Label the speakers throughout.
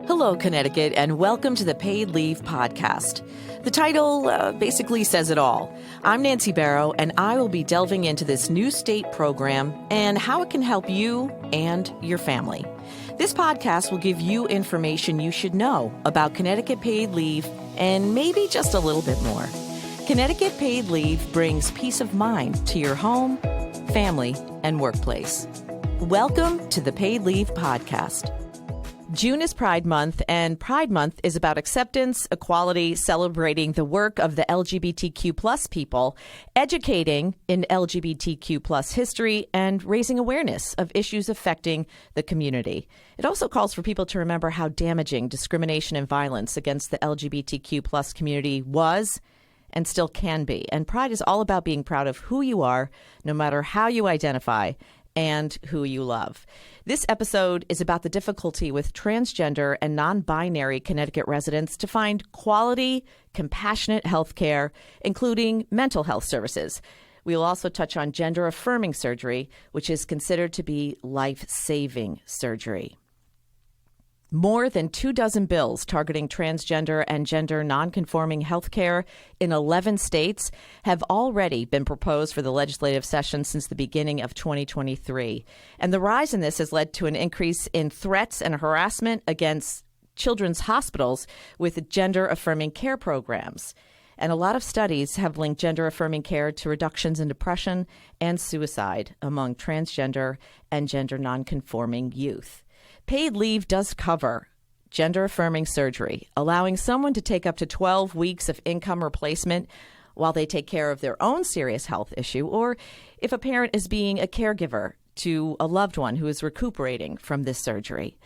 Speaker 1: Hello, Connecticut, and welcome to the Paid Leave Podcast. The title basically says it all. I'm Nancy Barrow, and I will be delving into this new state program and how it can help you and your family. This podcast will give you information you should know about Connecticut paid leave and maybe just a little bit more. Connecticut paid leave brings peace of mind to your home, family, and workplace. Welcome to the Paid Leave Podcast. June is Pride Month, and Pride Month is about acceptance, equality, celebrating the work of the LGBTQ plus people, educating in LGBTQ plus history, and raising awareness of issues affecting the community. It also calls for people to remember how damaging discrimination and violence against the LGBTQ plus community was and still can be. And Pride is all about being proud of who you are, no matter how you identify, and who you love. This episode is about the difficulty with transgender and non-binary Connecticut residents to find quality, compassionate health care, including mental health services. We will also touch on gender-affirming surgery, which is considered to be life-saving surgery. More than 24 bills targeting transgender and gender nonconforming health care in 11 states have already been proposed for the legislative session since the beginning of 2023. And the rise in this has led to an increase in threats and harassment against children's hospitals with gender-affirming care programs. And a lot of studies have linked gender-affirming care to reductions in depression and suicide among transgender and gender nonconforming youth. Paid leave does cover gender-affirming surgery, allowing someone to take up to 12 weeks of income replacement while they take care of their own serious health issue, or if a parent is being a caregiver to a loved one who is recuperating from this surgery.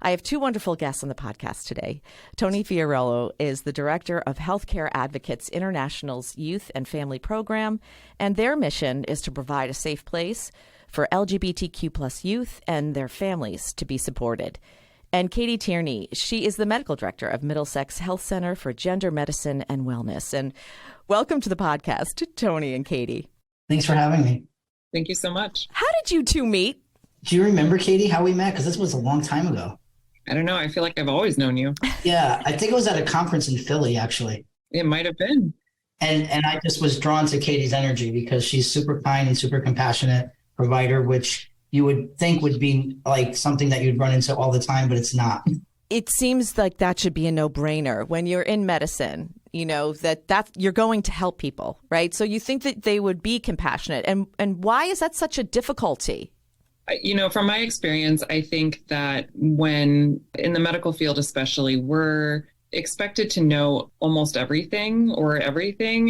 Speaker 1: I have two wonderful guests on the podcast today. Tony Ferraiolo is the director of Healthcare Advocates International's Youth and Family Program, and their mission is to provide a safe place for LGBTQ plus youth and their families to be supported. And Katie Tierney, she is the medical director of Middlesex Health Center for Gender Medicine and Wellness. And welcome to the podcast, Tony and Katie.
Speaker 2: Thanks for having me.
Speaker 3: Thank you so much.
Speaker 1: How did you two meet?
Speaker 2: Do you remember, Katie, how we met? Because this was a long time ago.
Speaker 3: I don't know. I feel like I've always known you.
Speaker 2: Yeah, I think it was at a conference in Philly, actually.
Speaker 3: It might have been.
Speaker 2: And I just was drawn to Katie's energy because she's super kind and super compassionate provider, which you would think would be like something that you'd run into all the time, but it's not.
Speaker 1: It seems like that should be a no-brainer when you're in medicine, you know, that you're going to help people, right? So you think that they would be compassionate. And why is that such a difficulty?
Speaker 3: You know, from my experience, I think that when in the medical field, especially, we're expected to know almost everything.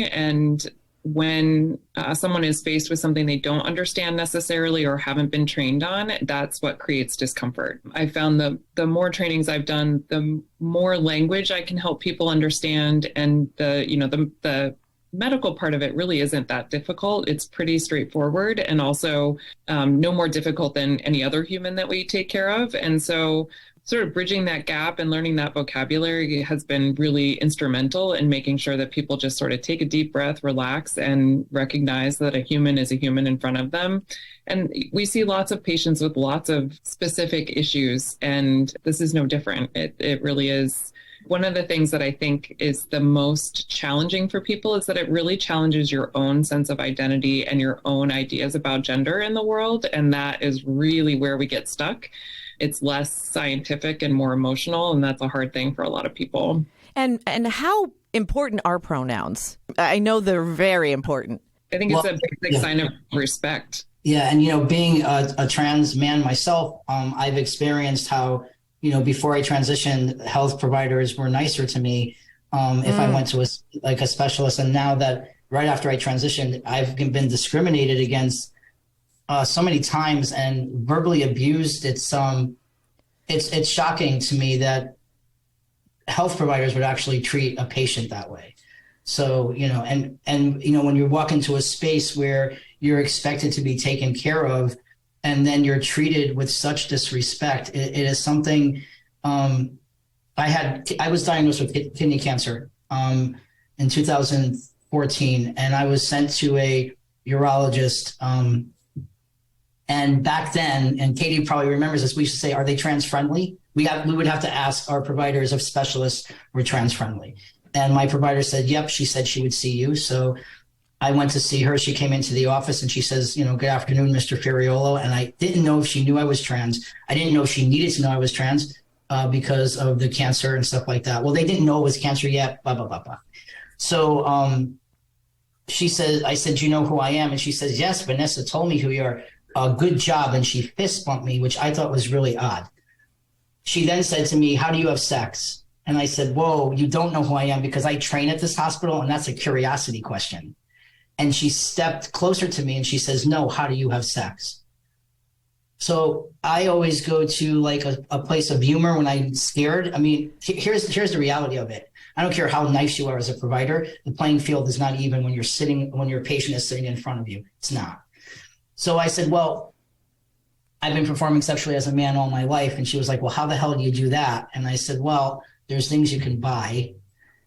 Speaker 3: And when someone is faced with something they don't understand necessarily or haven't been trained on, that's what creates discomfort. I found the more trainings I've done, the more language I can help people understand. And the medical part of it really isn't that difficult. It's pretty straightforward and also no more difficult than any other human that we take care of. And so sort of bridging that gap and learning that vocabulary has been really instrumental in making sure that people just sort of take a deep breath, relax, and recognize that a human is a human in front of them. And we see lots of patients with lots of specific issues, and this is no different. It really is. One of the things that I think is the most challenging for people is that it really challenges your own sense of identity and your own ideas about gender in the world. And that is really where we get stuck. It's less scientific and more emotional, and that's a hard thing for a lot of people.
Speaker 1: And how important are pronouns? I know they're very important.
Speaker 3: I think it's a basic sign of respect.
Speaker 2: Yeah, and, you know, being a trans man myself, I've experienced how, you know, before I transitioned, health providers were nicer to me if I went to a specialist. And now that right after I transitioned, I've been discriminated against so many times and verbally abused. It's shocking to me that health providers would actually treat a patient that way. So, you know, and you know, when you walk into a space where you're expected to be taken care of, and then you're treated with such disrespect, it is something. I was diagnosed with kidney cancer in 2014, and I was sent to a urologist. And back then, and Katie probably remembers this, we used to say, "Are they trans friendly?" we would have to ask our providers if specialists were trans friendly. And my provider said, yep, she said she would see you. So I went to see her. She came into the office and she says, good afternoon, Mr. Ferraiolo. And I didn't know if she knew I was trans. I didn't know if she needed to know I was trans because of the cancer and stuff like that. Well, they didn't know it was cancer yet, blah, blah, blah, blah. So I said, do you know who I am? And she says, yes, Vanessa told me who you are. Good job. And she fist bumped me, which I thought was really odd. She then said to me, how do you have sex? And I said, whoa, you don't know who I am because I train at this hospital and that's a curiosity question. And she stepped closer to me and she says, no, how do you have sex? So I always go to like a place of humor when I'm scared. I mean, here's the reality of it. I don't care how nice you are as a provider. The playing field is not even when your patient is sitting in front of you. It's not. So I said, well, I've been performing sexually as a man all my life. And she was like, well, how the hell do you do that? And I said, well, there's things you can buy.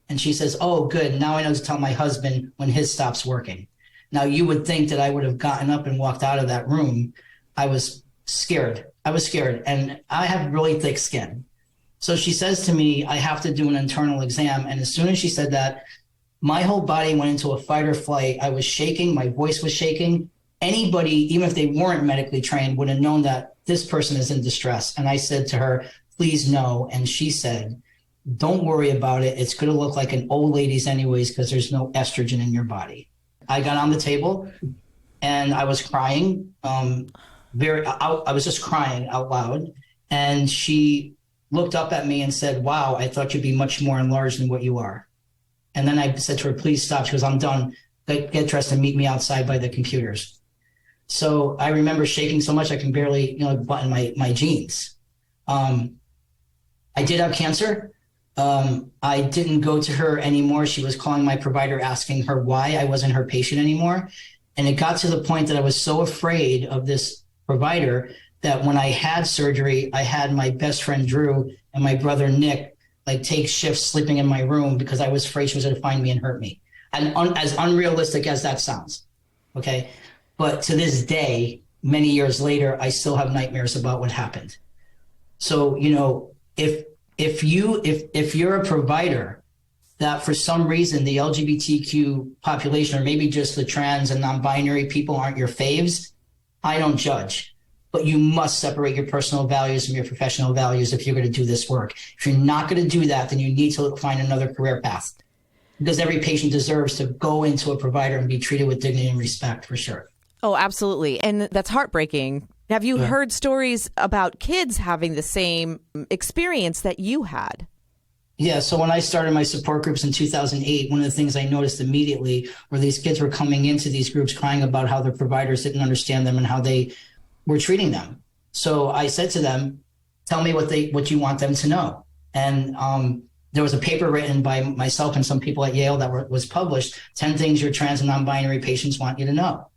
Speaker 2: And she says, oh, good. Now I know to tell my husband when his stops working. Now you would think that I would have gotten up and walked out of that room. I was scared. And I have really thick skin. So she says to me, I have to do an internal exam. And as soon as she said that, my whole body went into a fight or flight. I was shaking. My voice was shaking. Anybody, even if they weren't medically trained, would have known that this person is in distress. And I said to her, please no. And she said, don't worry about it. It's going to look like an old lady's anyways because there's no estrogen in your body. I got on the table and I was crying. I was just crying out loud. And she looked up at me and said, wow, I thought you'd be much more enlarged than what you are. And then I said to her, please stop. She goes, I'm done. Get dressed and meet me outside by the computers. So I remember shaking so much I can barely, button my jeans. I did have cancer. I didn't go to her anymore. She was calling my provider, asking her why I wasn't her patient anymore. And it got to the point that I was so afraid of this provider that when I had surgery, I had my best friend, Drew, and my brother, Nick, take shifts sleeping in my room because I was afraid she was going to find me and hurt me. And as unrealistic as that sounds. Okay. But to this day, many years later, I still have nightmares about what happened. So, if you're a provider that for some reason the LGBTQ population, or maybe just the trans and non-binary people aren't your faves, I don't judge. But you must separate your personal values from your professional values if you're going to do this work. If you're not going to do that, then you need to find another career path. Because every patient deserves to go into a provider and be treated with dignity and respect, for sure.
Speaker 1: Oh, absolutely. And that's heartbreaking. Have you heard stories about kids having the same experience that you had?
Speaker 2: Yeah. So when I started my support groups in 2008, one of the things I noticed immediately were these kids were coming into these groups crying about how their providers didn't understand them and how they were treating them. So I said to them, tell me what you want them to know. And there was a paper written by myself and some people at Yale that was published, 10 things your trans and non-binary patients want you to know.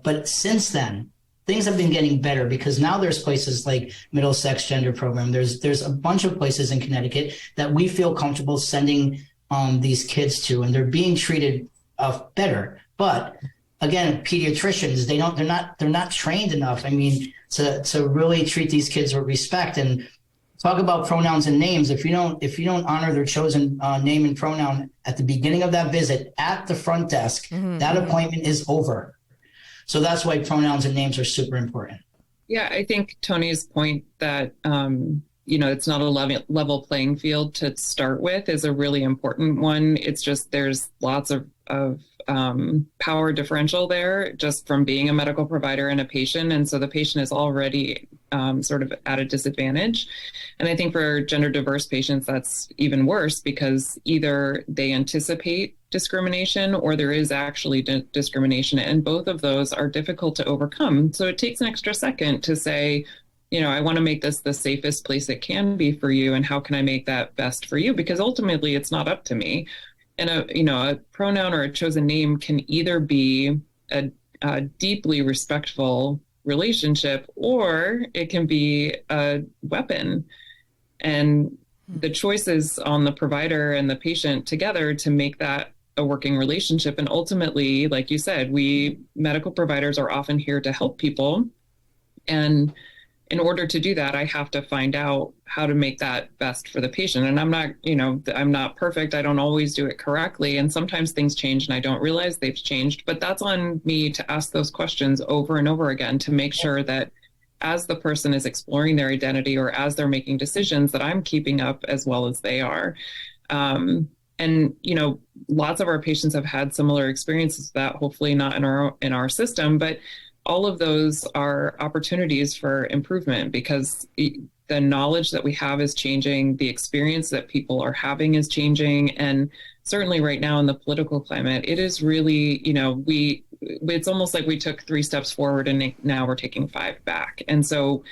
Speaker 2: But since then, things have been getting better because now there's places like Middlesex Gender Program. There's a bunch of places in Connecticut that we feel comfortable sending these kids to, and they're being treated better. But again, pediatricians, they're not trained enough. I mean, to really treat these kids with respect and talk about pronouns and names. If you don't honor their chosen name and pronoun at the beginning of that visit at the front desk, that appointment is over. So that's why pronouns and names are super important.
Speaker 3: Yeah, I think Tony's point that, it's not a level playing field to start with is a really important one. It's just there's lots of power differential there just from being a medical provider and a patient. And so the patient is already sort of at a disadvantage. And I think for gender diverse patients, that's even worse because either they anticipate discrimination or there is actually discrimination. And both of those are difficult to overcome. So it takes an extra second to say, I want to make this the safest place it can be for you. And how can I make that best for you? Because ultimately it's not up to me. And a pronoun or a chosen name can either be a deeply respectful relationship or it can be a weapon. And the choice is on the provider and the patient together to make that a working relationship. And ultimately, like you said, we medical providers are often here to help people. And in order to do that, I have to find out how to make that best for the patient. And I'm not, I'm not perfect. I don't always do it correctly. And sometimes things change and I don't realize they've changed. But that's on me to ask those questions over and over again to make sure that as the person is exploring their identity or as they're making decisions, that I'm keeping up as well as they are. And, lots of our patients have had similar experiences with that, hopefully not in our system, but all of those are opportunities for improvement because the knowledge that we have is changing, the experience that people are having is changing. And certainly right now in the political climate, it is really, it's almost like we took 3 steps forward and now we're taking 5 back. And so,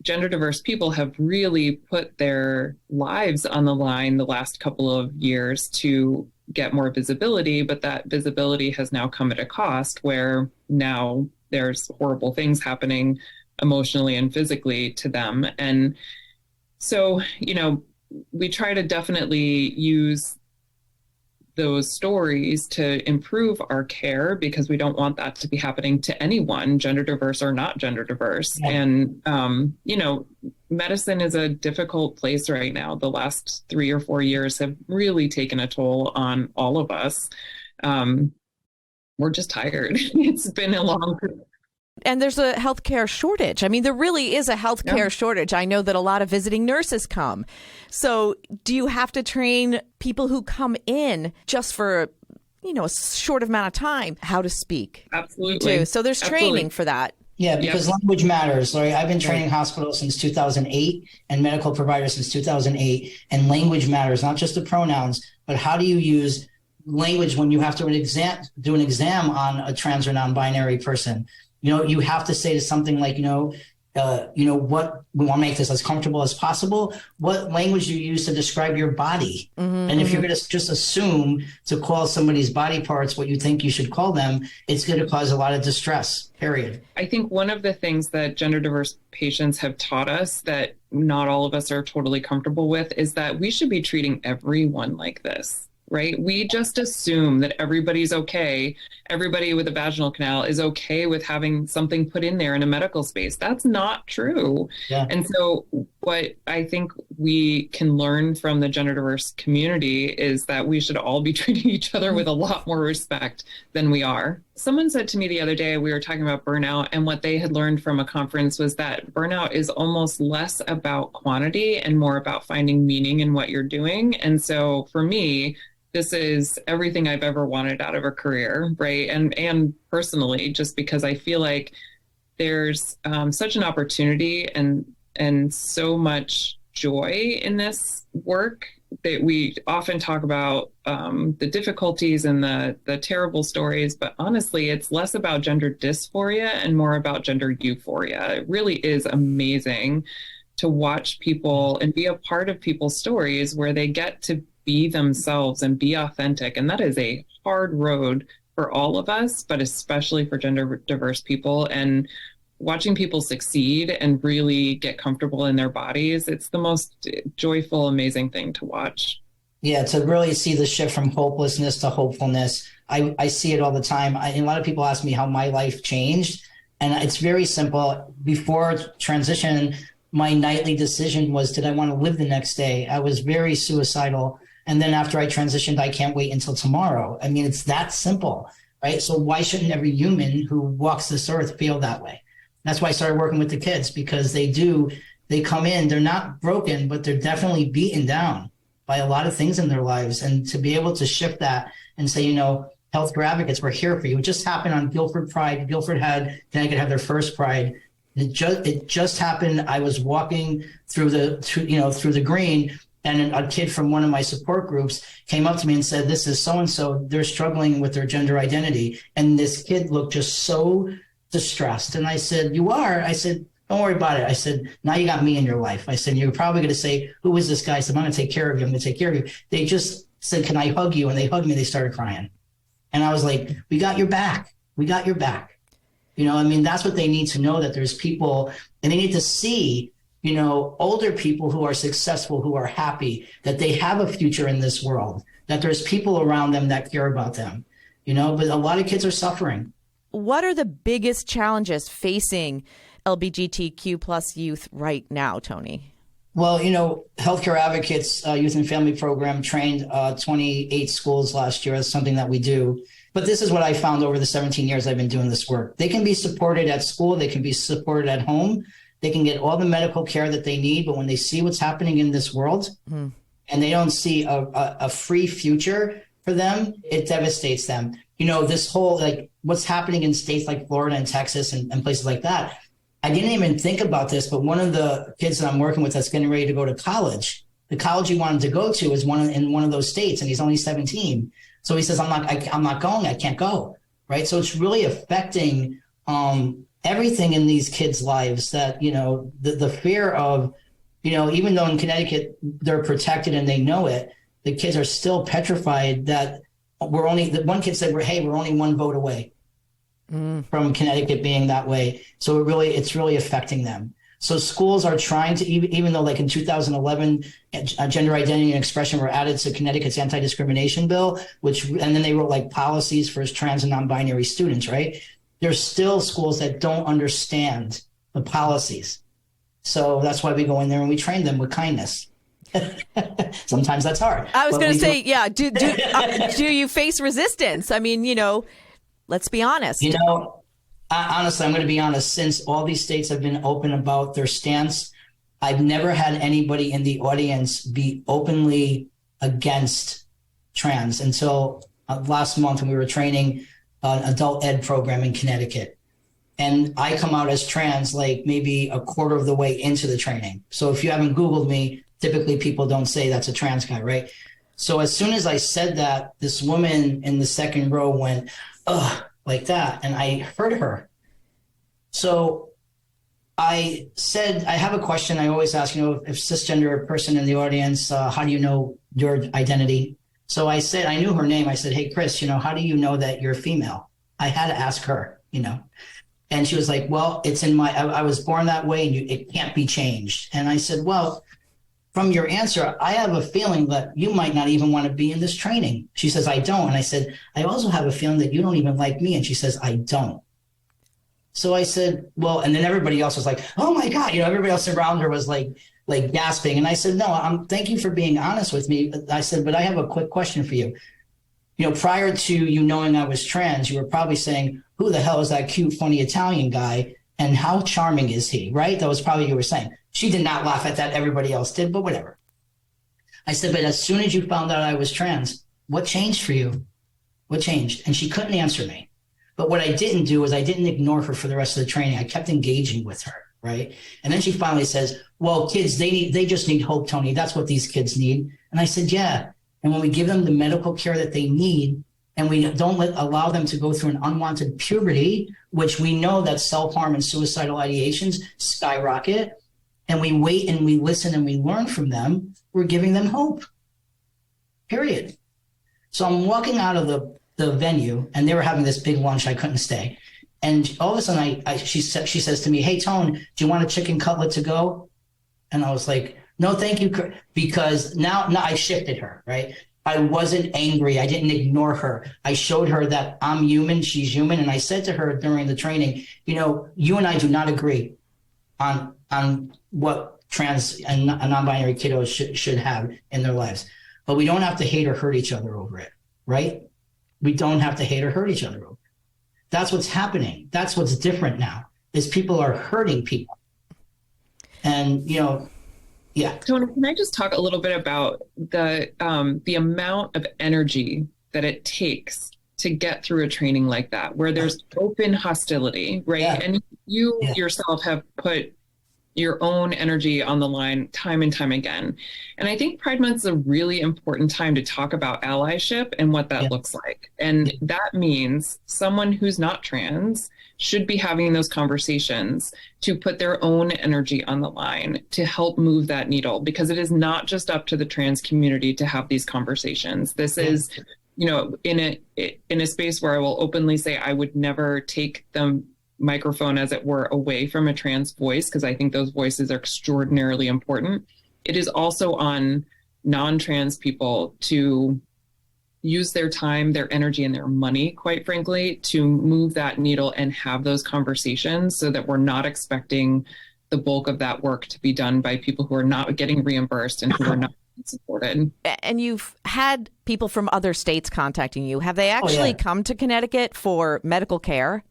Speaker 3: gender diverse people have really put their lives on the line the last couple of years to get more visibility, but that visibility has now come at a cost where now there's horrible things happening emotionally and physically to them. And so, we try to definitely use those stories to improve our care because we don't want that to be happening to anyone, gender diverse or not gender diverse. Yeah. And, medicine is a difficult place right now. The last 3 or 4 years have really taken a toll on all of us. We're just tired. It's been a long
Speaker 1: And there's a healthcare shortage. I mean, there really is a healthcare shortage. I know that a lot of visiting nurses come. So do you have to train people who come in just for, a short amount of time how to speak?
Speaker 3: Absolutely.
Speaker 1: So there's training for that.
Speaker 2: Yeah, because language matters. Larry, I've been training hospitals since 2008 and medical providers since 2008. And language matters, not just the pronouns, but how do you use language when you have to do an exam on a trans or non-binary person? You have to say to something like, what we want to make this as comfortable as possible. What language do you use to describe your body? Mm-hmm, and if you're going to just assume to call somebody's body parts what you think you should call them, it's going to cause a lot of distress, period.
Speaker 3: I think one of the things that gender diverse patients have taught us that not all of us are totally comfortable with is that we should be treating everyone like this. Right? We just assume that everybody's okay. Everybody with a vaginal canal is okay with having something put in there in a medical space. That's not true. Yeah. And so what I think we can learn from the gender diverse community is that we should all be treating each other with a lot more respect than we are. Someone said to me the other day, we were talking about burnout, and what they had learned from a conference was that burnout is almost less about quantity and more about finding meaning in what you're doing. And so for me, this is everything I've ever wanted out of a career, right? And personally, just because I feel like there's such an opportunity and so much joy in this work that we often talk about the difficulties and the terrible stories, but honestly, it's less about gender dysphoria and more about gender euphoria. It really is amazing to watch people and be a part of people's stories where they get to be themselves and be authentic. And that is a hard road for all of us, but especially for gender diverse people. And watching people succeed and really get comfortable in their bodies, it's the most joyful, amazing thing to watch.
Speaker 2: Yeah, to really see the shift from hopelessness to hopefulness. I see it all the time. A lot of people ask me how my life changed. And it's very simple. Before transition, my nightly decision was, did I want to live the next day? I was very suicidal. And then after I transitioned, I can't wait until tomorrow. I mean, it's that simple, right? So why shouldn't every human who walks this earth feel that way? That's why I started working with the kids, because they come in, they're not broken, but they're definitely beaten down by a lot of things in their lives. And to be able to shift that and say, healthcare advocates, we're here for you. It just happened on Guilford Pride. Connecticut had their first Pride. It just happened. I was walking through the green, and a kid from one of my support groups came up to me and said, this is so-and-so, they're struggling with their gender identity. And this kid looked just so distressed. And I said, you are? I said, don't worry about it. I said, now you got me in your life. I said, you're probably going to say, who is this guy? I said, I'm going to take care of you. I'm going to take care of you. They just said, can I hug you? And they hugged me. They started crying. And I was like, we got your back. We got your back. That's what they need to know, that there's people, and they need to see older people who are successful, who are happy, that they have a future in this world, that there's people around them that care about them, but a lot of kids are suffering.
Speaker 1: What are the biggest challenges facing LGBTQ plus youth right now, Tony?
Speaker 2: Well, Healthcare Advocates Youth and Family Program trained 28 schools last year. That's something that we do. But this is what I found over the 17 years I've been doing this work. They can be supported at school. They can be supported at home. They can get all the medical care that they need. But when they see what's happening in this world and they don't see a free future for them, it devastates them. This whole, what's happening in states like Florida and Texas and places like that. I didn't even think about this, but one of the kids that I'm working with that's getting ready to go to college, the college he wanted to go to is in one of those states, and he's only 17. So he says, I'm not going. I can't go. Right. So it's really affecting everything in these kids' lives that, the fear of, even though in Connecticut they're protected and they know it, the kids are still petrified that one kid said, we're only one vote away from Connecticut being that way. So it's really affecting them. So schools are trying to, even though like in 2011, gender identity and expression were added to Connecticut's anti-discrimination bill, and then they wrote like policies for trans and non-binary students, right? There's still schools that don't understand the policies. So that's why we go in there and we train them with kindness. Sometimes that's hard.
Speaker 1: I was going to say, yeah. Do you face resistance? I mean, let's be honest.
Speaker 2: Honestly, I'm going to be honest. Since all these states have been open about their stance, I've never had anybody in the audience be openly against trans until last month when we were training an adult ed program in Connecticut. And I come out as trans like maybe a quarter of the way into the training. So if you haven't Googled me, typically people don't say that's a trans guy, right? So as soon as I said that, this woman in the second row went, ugh, like that. And I heard her. So I said, I have a question I always ask, if cisgender person in the audience, how do you know your identity? So I said, I knew her name. I said, hey, Chris, how do you know that you're female? I had to ask her, And she was like, well, it's I was born that way and it can't be changed. And I said, well, from your answer, I have a feeling that you might not even want to be in this training. She says, I don't. And I said, I also have a feeling that you don't even like me. And she says, I don't. So I said, well, and then everybody else was like, oh my God, everybody else around her was like gasping. And I said, no, thank you for being honest with me. I said, but I have a quick question for you. Prior to you knowing I was trans, you were probably saying, who the hell is that cute, funny Italian guy? And how charming is he, right? That was probably what you were saying. She did not laugh at that. Everybody else did, but whatever. I said, but as soon as you found out I was trans, what changed for you? What changed? And she couldn't answer me. But what I didn't do is I didn't ignore her for the rest of the training. I kept engaging with her, right? And then she finally says, well, kids, they just need hope, Tony. That's what these kids need. And I said, yeah. And when we give them the medical care that they need, and we don't allow them to go through an unwanted puberty, which we know that self-harm and suicidal ideations skyrocket, and we wait and we listen and we learn from them, we're giving them hope, period. So I'm walking out of the venue, and they were having this big lunch. I couldn't stay. And all of a sudden, she says to me, hey, Tone, do you want a chicken cutlet to go? And I was like, no, thank you, because now I shifted her, right? I wasn't angry. I didn't ignore her. I showed her that I'm human, she's human. And I said to her during the training, you and I do not agree on what trans and non-binary kiddos should have in their lives. But we don't have to hate or hurt each other over it, right? We don't have to hate or hurt each other over it. That's what's happening. That's what's different now, is people are hurting people. And, yeah.
Speaker 3: Tony, can I just talk a little bit about the amount of energy that it takes to get through a training like that, where there's open hostility, right? Yeah. And you yourself have put your own energy on the line time and time again. And I think Pride Month is a really important time to talk about allyship and what that looks like. And that means someone who's not trans should be having those conversations to put their own energy on the line to help move that needle, because it is not just up to the trans community to have these conversations. This is, in a space where I will openly say I would never take the microphone, as it were, away from a trans voice, because I think those voices are extraordinarily important. It is also on non-trans people to use their time, their energy, and their money, quite frankly, to move that needle and have those conversations so that we're not expecting the bulk of that work to be done by people who are not getting reimbursed and who are not supported.
Speaker 1: And you've had people from other states contacting you. Have they actually come to Connecticut for medical care?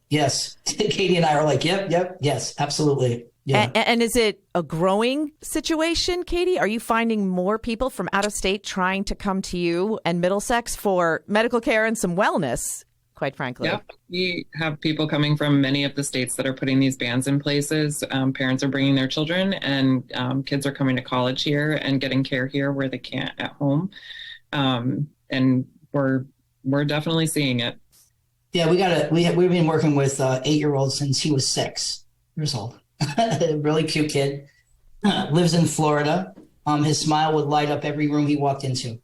Speaker 2: Yes. Katie and I are like, yep, yes, absolutely. Yeah.
Speaker 1: And is it a growing situation, Katie? Are you finding more people from out of state trying to come to you and Middlesex for medical care and some wellness, quite frankly?
Speaker 3: Yeah, we have people coming from many of the states that are putting these bans in places. Parents are bringing their children, and kids are coming to college here and getting care here where they can't at home. And we're definitely seeing it.
Speaker 2: Yeah, we've been working with 8-year-old since he was 6 years old. Really cute kid. Lives in Florida. His smile would light up every room he walked into.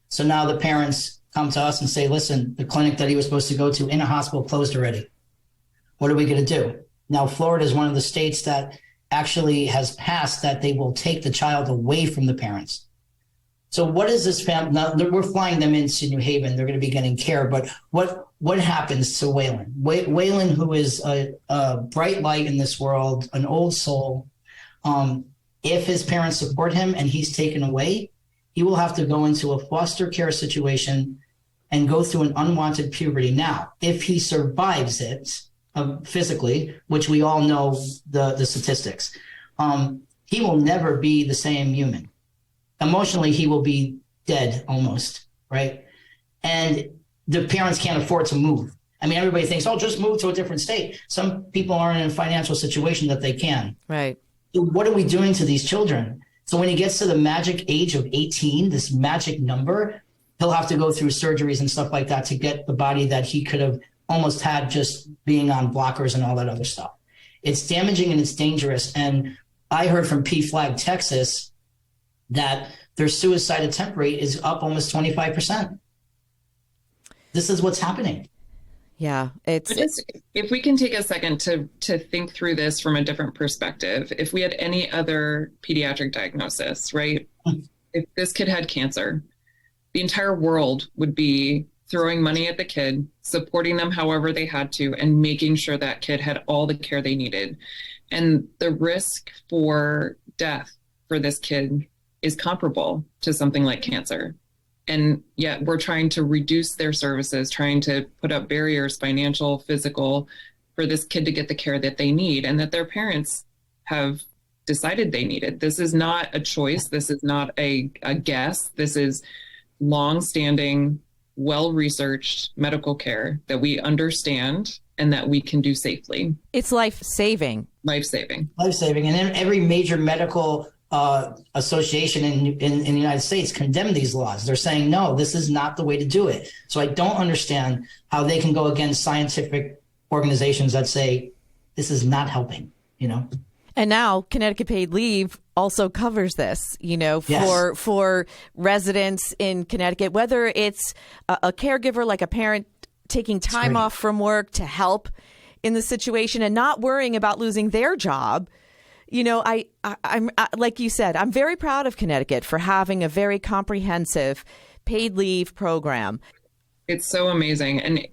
Speaker 2: So now the parents come to us and say, listen, the clinic that he was supposed to go to in a hospital closed already. What are we going to do? Now, Florida is one of the states that actually has passed that they will take the child away from the parents. So what is this family? Now, we're flying them into New Haven. They're going to be getting care. But what happens to Waylon? Waylon, who is a bright light in this world, an old soul, if his parents support him and he's taken away, he will have to go into a foster care situation and go through an unwanted puberty. Now, if he survives it physically, which we all know the statistics, he will never be the same human. Emotionally, he will be dead almost, right? And the parents can't afford to move. I mean, everybody thinks, oh, just move to a different state. Some people aren't in a financial situation that they can.
Speaker 1: Right.
Speaker 2: So what are we doing to these children? So when he gets to the magic age of 18, this magic number, he'll have to go through surgeries and stuff like that to get the body that he could have almost had just being on blockers and all that other stuff. It's damaging and it's dangerous. And I heard from PFLAG, Texas, that their suicide attempt rate is up almost 25%. This is what's happening.
Speaker 1: Yeah,
Speaker 3: if we can take a second to think through this from a different perspective, if we had any other pediatric diagnosis, right? If this kid had cancer, the entire world would be throwing money at the kid, supporting them however they had to, and making sure that kid had all the care they needed. And the risk for death for this kid is comparable to something like cancer. And yet we're trying to reduce their services, trying to put up barriers, financial, physical, for this kid to get the care that they need and that their parents have decided they needed. This is not a choice. This is not a guess. This is long-standing, well-researched medical care that we understand and that we can do safely.
Speaker 1: It's life-saving.
Speaker 3: Life-saving.
Speaker 2: Life-saving. And then every major medical association in the United States condemn these laws. They're saying, no, this is not the way to do it. So I don't understand how they can go against scientific organizations that say this is not helping, you know?
Speaker 1: And now Connecticut paid leave also covers this, you know,
Speaker 2: Yes.
Speaker 1: for residents in Connecticut, whether it's a caregiver, like a parent taking time off from work to help in the situation and not worrying about losing their job. You know, I'm like you said, I'm very proud of Connecticut for having a very comprehensive paid leave program.
Speaker 3: It's so amazing. And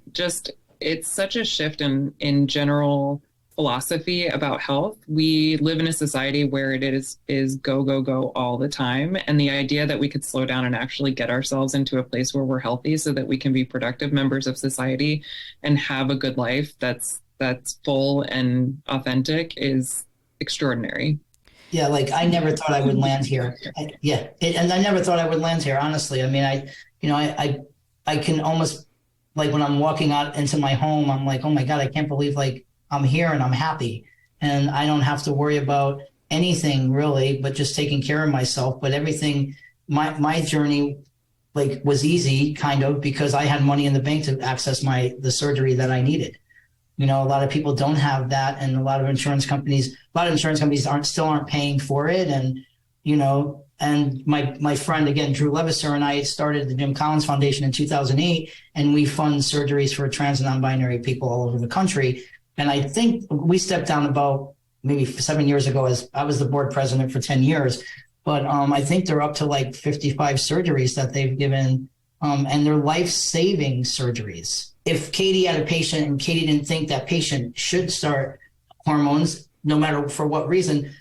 Speaker 3: it's such a shift in general philosophy about health. We live in a society where it is go, go, go all the time. And the idea that we could slow down and actually get ourselves into a place where we're healthy so that we can be productive members of society and have a good life that's full and authentic is extraordinary.
Speaker 2: Yeah, like I never thought I would land here. And I never thought I would land here, honestly. I mean, I can almost, like when I'm walking out into my home, I'm like, oh my God, I can't believe like I'm here and I'm happy. And I don't have to worry about anything really, but just taking care of myself. But everything, my journey like was easy kind of because I had money in the bank to access the surgery that I needed. You know, a lot of people don't have that, and a lot of insurance companies still aren't paying for it. And, you know, and my friend, again, Drew Levisser, and I started the Jim Collins Foundation in 2008, and we fund surgeries for trans and non-binary people all over the country. And I think we stepped down about maybe 7 years ago, as I was the board president for 10 years. But I think they're up to like 55 surgeries that they've given and they're life-saving surgeries. If Katie had a patient and Katie didn't think that patient should start hormones, no matter for what reason,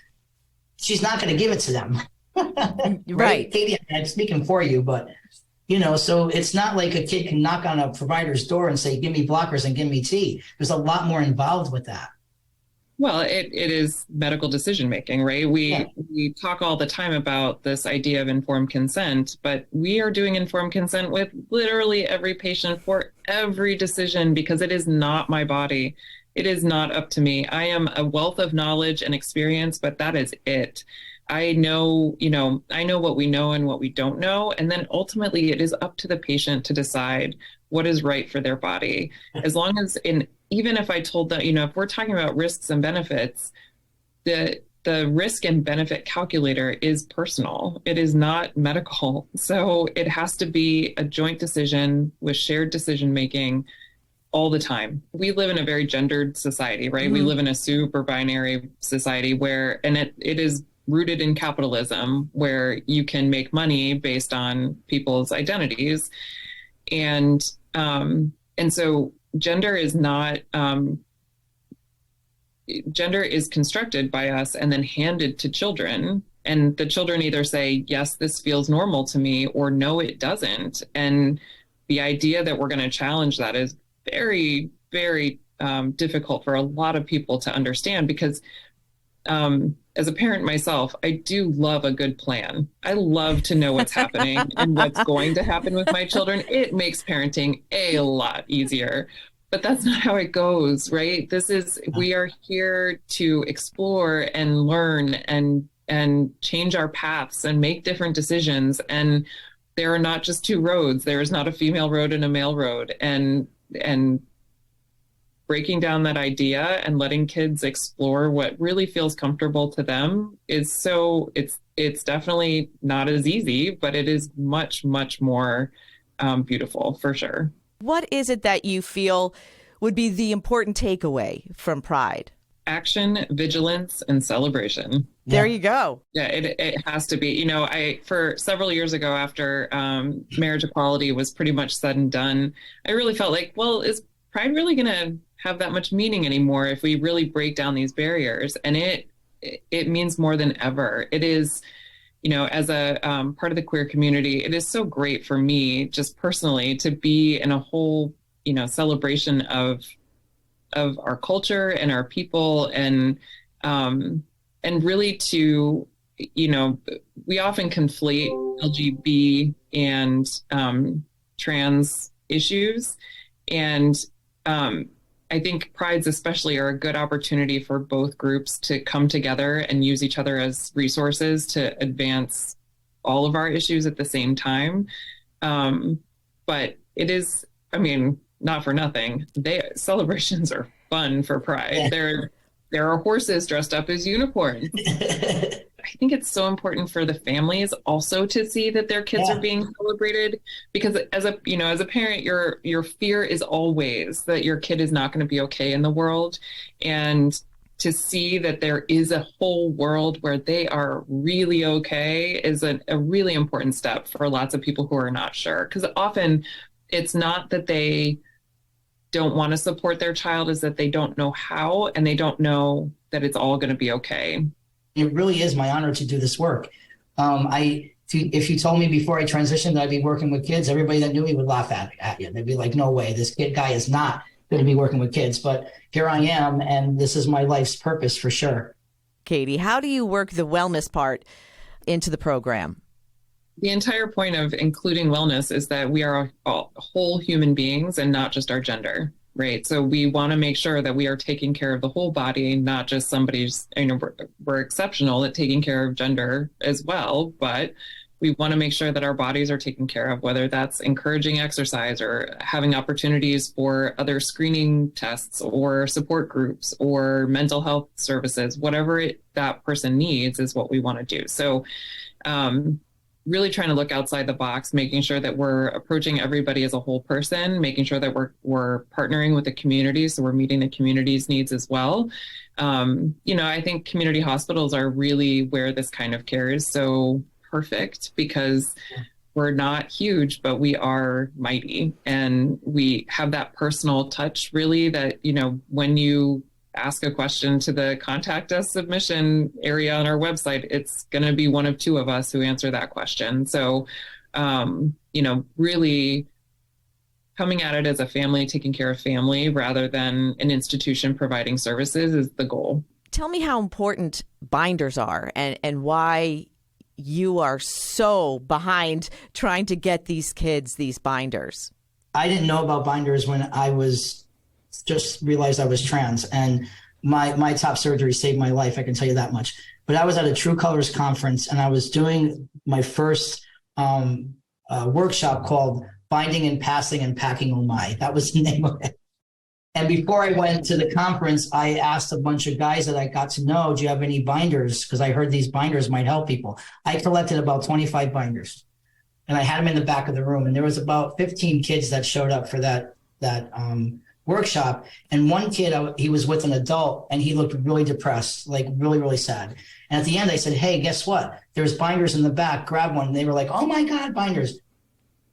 Speaker 2: she's not going to give it to them. Right? Katie, I'm speaking for you, but so it's not like a kid can knock on a provider's door and say, give me blockers and give me tea. There's a lot more involved with that.
Speaker 3: Well, it is medical decision making, right? We talk all the time about this idea of informed consent, but we are doing informed consent with literally every patient for every decision, because it is not my body. It is not up to me. I am a wealth of knowledge and experience, but that is it. I know what we know and what we don't know. And then ultimately it is up to the patient to decide what is right for their body. As long as even if I told them, if we're talking about risks and benefits, the risk and benefit calculator is personal. It is not medical. So it has to be a joint decision with shared decision making all the time. We live in a very gendered society, right? Mm-hmm. We live in a super binary society and it is rooted in capitalism, where you can make money based on people's identities. And so gender is not, gender is constructed by us and then handed to children. And the children either say, yes, this feels normal to me, or no, it doesn't. And the idea that we're going to challenge that is very, very difficult for a lot of people to understand, because as a parent myself, I do love a good plan. I love to know what's happening and what's going to happen with my children. It makes parenting a lot easier, but that's not how it goes, right? We are here to explore and learn and change our paths and make different decisions. And there are not just two roads. There is not a female road and a male road. And breaking down that idea and letting kids explore what really feels comfortable to them it's definitely not as easy, but it is much, much more beautiful for sure.
Speaker 1: What is it that you feel would be the important takeaway from Pride?
Speaker 3: Action, vigilance, and celebration.
Speaker 1: There you go.
Speaker 3: Yeah, it has to be. For several years ago, after marriage equality was pretty much said and done, I really felt like, well, is Pride really going to have that much meaning anymore if we really break down these barriers? And it means more than ever. It is, as a part of the queer community, it is so great for me just personally to be in a whole, celebration of our culture and our people, and really to, we often conflate LGBT and trans issues. And I think Prides especially are a good opportunity for both groups to come together and use each other as resources to advance all of our issues at the same time. But it is, not for nothing, celebrations are fun for Pride. There are horses dressed up as unicorns. I think it's so important for the families also to see that their kids are being celebrated, because as a parent, your fear is always that your kid is not going to be okay in the world. And to see that there is a whole world where they are really okay is a really important step for lots of people who are not sure. Because often it's not that they don't want to support their child, is that they don't know how, and they don't know that it's all going to be okay.
Speaker 2: It really is my honor to do this work. If you told me before I transitioned that I'd be working with kids, everybody that knew me would laugh at you. They'd be like, no way, this guy is not going to be working with kids. But here I am, and this is my life's purpose for sure.
Speaker 1: Katie, how do you work the wellness part into the program?
Speaker 3: The entire point of including wellness is that we are all whole human beings and not just our gender, right? So we want to make sure that we are taking care of the whole body, not just somebody's, we're exceptional at taking care of gender as well, but we want to make sure that our bodies are taken care of, whether that's encouraging exercise or having opportunities for other screening tests or support groups or mental health services, whatever that person needs is what we want to do. So, really trying to look outside the box, making sure that we're approaching everybody as a whole person, making sure that we're partnering with the community, so we're meeting the community's needs as well. I think community hospitals are really where this kind of care is so perfect, because we're not huge, but we are mighty. And we have that personal touch, really, that, when you ask a question to the contact us submission area on our website, it's going to be one of two of us who answer that question. So, really coming at it as a family, taking care of family rather than an institution providing services is the goal.
Speaker 1: Tell me how important binders are and why you are so behind trying to get these kids these binders.
Speaker 2: I didn't know about binders when I was just realized I was trans, and my top surgery saved my life. I can tell you that much. But I was at a True Colors conference, and I was doing my first workshop called Binding and Passing and Packing Oh My. That was the name of it. And before I went to the conference, I asked a bunch of guys that I got to know, do you have any binders? Because I heard these binders might help people. I collected about 25 binders, and I had them in the back of the room. And there was about 15 kids that showed up for that workshop. And one kid, he was with an adult, and he looked really depressed, like really, really sad. And at the end, I said, hey, guess what? There's binders in the back. Grab one. And they were like, oh, my God, binders.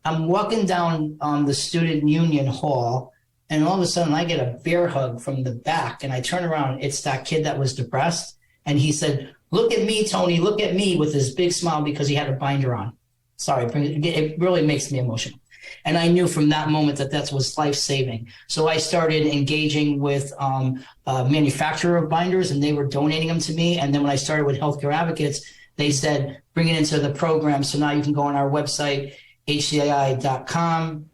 Speaker 2: I'm walking down the student union hall, and all of a sudden I get a bear hug from the back, and I turn around. It's that kid that was depressed. And he said, look at me, Tony, look at me, with his big smile because he had a binder on. Sorry, it really makes me emotional. And I knew from that moment that was life-saving. So I started engaging with a manufacturer of binders, and they were donating them to me. And then when I started with Healthcare Advocates, they said, bring it into the program. So now you can go on our website, hcai.com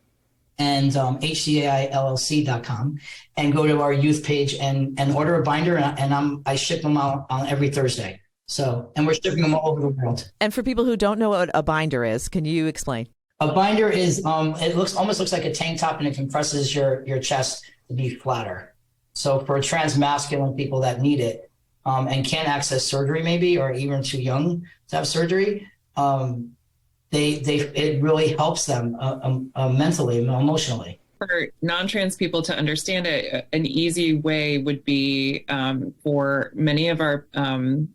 Speaker 2: and hcaillc.com, and go to our youth page and order a binder. And I ship them out on every Thursday. So, and we're shipping them all over the world.
Speaker 1: And for people who don't know what a binder is, can you explain?
Speaker 2: A binder is, it almost looks like a tank top, and it compresses your chest to be flatter. So for trans masculine people that need it and can't access surgery maybe, or even too young to have surgery, it really helps them mentally and emotionally.
Speaker 3: For non-trans people to understand it, an easy way would be for many of our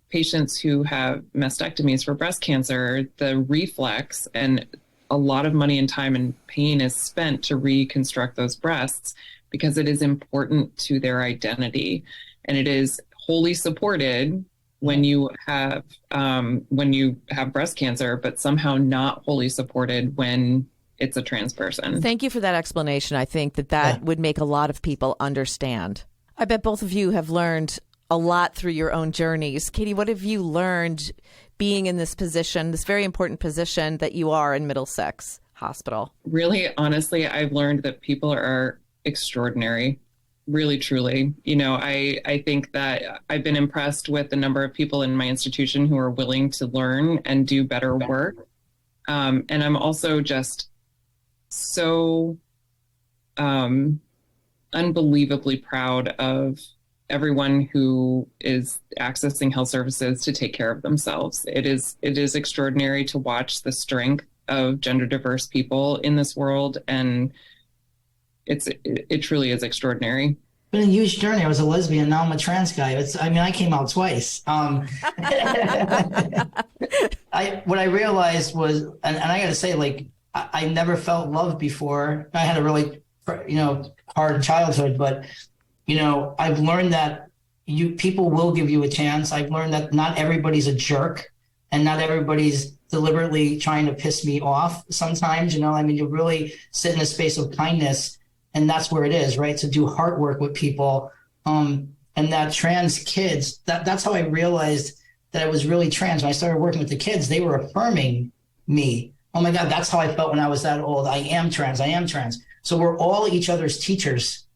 Speaker 3: patients who have mastectomies for breast cancer, the reflex, and a lot of money and time and pain is spent to reconstruct those breasts because it is important to their identity, and it is wholly supported when you have breast cancer, but somehow not wholly supported when it's a trans person.
Speaker 1: Thank you for that explanation. I think that would make a lot of people understand. I bet both of you have learned a lot through your own journeys. Katie, what have you learned being in this position, this very important position that you are in Middlesex Hospital?
Speaker 3: Really, honestly, I've learned that people are extraordinary. Really, truly. I think that I've been impressed with the number of people in my institution who are willing to learn and do better work. And I'm also just so unbelievably proud of everyone who is accessing health services to take care of themselves. It is extraordinary to watch the strength of gender diverse people in this world, and it truly is extraordinary.
Speaker 2: Been a huge journey. I was a lesbian, now I'm a trans guy. I came out twice. What I realized was, and I got to say, like, I never felt love before. I had a really, hard childhood, but I've learned that people will give you a chance. I've learned that not everybody's a jerk, and not everybody's deliberately trying to piss me off. Sometimes, you really sit in a space of kindness. And that's where it is, right? To do heart work with people. And that trans kids, that's how I realized that I was really trans. When I started working with the kids, they were affirming me. Oh my God, that's how I felt when I was that old. I am trans. So we're all each other's teachers,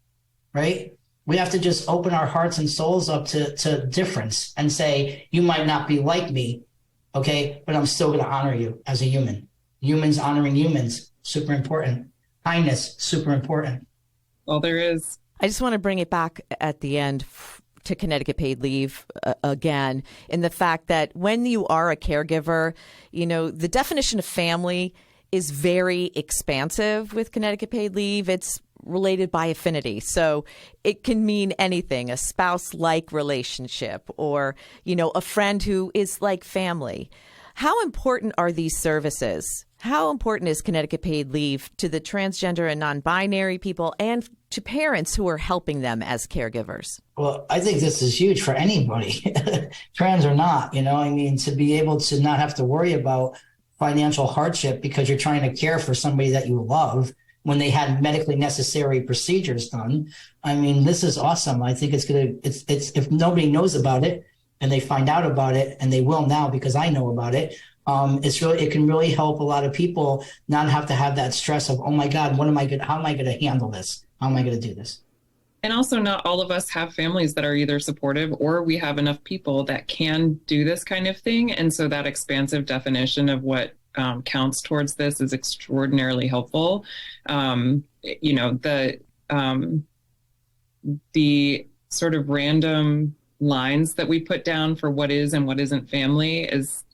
Speaker 2: right? We have to just open our hearts and souls up to difference and say, you might not be like me, okay? But I'm still gonna honor you as a human. Humans honoring humans, super important. Kindness, super important.
Speaker 3: All there is.
Speaker 1: I just want to bring it back at the end to Connecticut paid leave again, in the fact that when you are a caregiver, the definition of family is very expansive with Connecticut paid leave. It's related by affinity. So it can mean anything, a spouse-like relationship or, a friend who is like family. How important are these services? How important is Connecticut paid leave to the transgender and non-binary people and to parents who are helping them as caregivers?
Speaker 2: Well, I think this is huge for anybody, trans or not, I mean, to be able to not have to worry about financial hardship because you're trying to care for somebody that you love when they had medically necessary procedures done. I mean, this is awesome. I think it's if nobody knows about it and they find out about it, and they will now because I know about it, it can really help a lot of people not have to have that stress of, oh my God, how am I going to handle this? How am I going to do this?
Speaker 3: And also, not all of us have families that are either supportive, or we have enough people that can do this kind of thing. And so that expansive definition of what counts towards this is extraordinarily helpful. The sort of random lines that we put down for what is and what isn't family is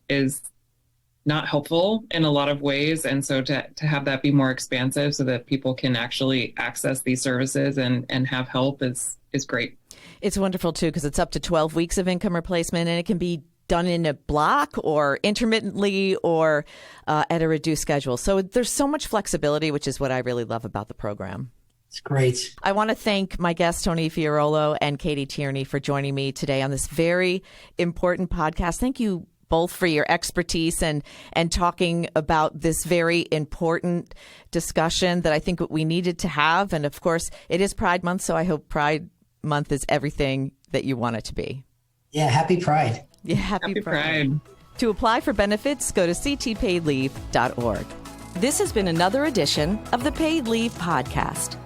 Speaker 3: not helpful in a lot of ways. And so to have that be more expansive so that people can actually access these services and have help is great.
Speaker 1: It's wonderful, too, because it's up to 12 weeks of income replacement, and it can be done in a block or intermittently or at a reduced schedule. So there's so much flexibility, which is what I really love about the program.
Speaker 2: It's great.
Speaker 1: I want to thank my guests, Tony Ferraiolo and Katie Tierney, for joining me today on this very important podcast. Thank you both for your expertise and talking about this very important discussion that I think we needed to have. And of course, it is Pride Month, so I hope Pride Month is everything that you want it to be.
Speaker 2: Yeah, happy Pride.
Speaker 1: Yeah, happy Pride. To apply for benefits, go to ctpaidleave.org. This has been another edition of the Paid Leave Podcast.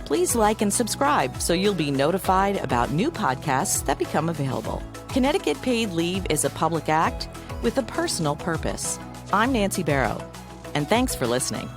Speaker 1: Please like and subscribe so you'll be notified about new podcasts that become available. Connecticut Paid Leave is a public act with a personal purpose. I'm Nancy Barrow, and thanks for listening.